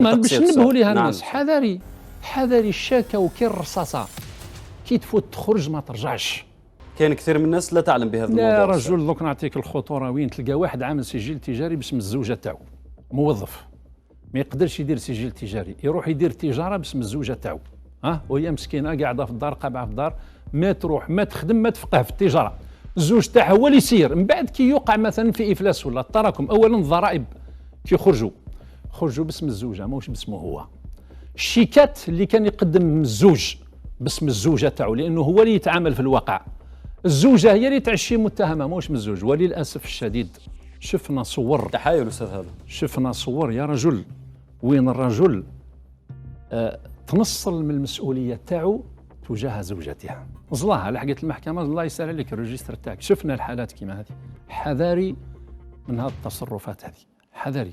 باش ننبهوا ليها الناس. حذري حذري الشاكه وكي الرصاصه كي تفوت تخرج ما ترجعش. كاين كثير من الناس لا تعلم بهذا الموضوع. لا رجل، دوك نعطيك الخطوره وين تلقى واحد عامل سجل تجاري باسم الزوجه تاعو، موظف ما يقدرش يدير سجل تجاري، يروح يدير تجاره باسم الزوجه تاعو، وهي مسكينه قاعده في الدار قابعه في الدار، ما تروح ما تخدم ما تفقه في التجاره، الزوج تاعها هو اللي يسير. من بعد كي يوقع مثلا في افلاس ولا التراكم، اولا الضرائب كي خرجوا باسم الزوجه ماهوش باسمه هو. الشيكات اللي كان يقدم الزوج باسم الزوجه تاعو، لانه هو اللي يتعامل في الواقع، الزوجه هي اللي تعشي متهمه ماهوش من الزوج. وللاسف الشديد شفنا صور، تحايل استاذ هذا، شفنا صور يا رجل وين الرجل تنصل من المسؤوليه تاعو تجاه زوجتها، زلاها لحقت المحكمه الله يسهل عليك الريجستر تاعك. شفنا الحالات كيما هذه. حذاري من هذه التصرفات هذه، حذاري.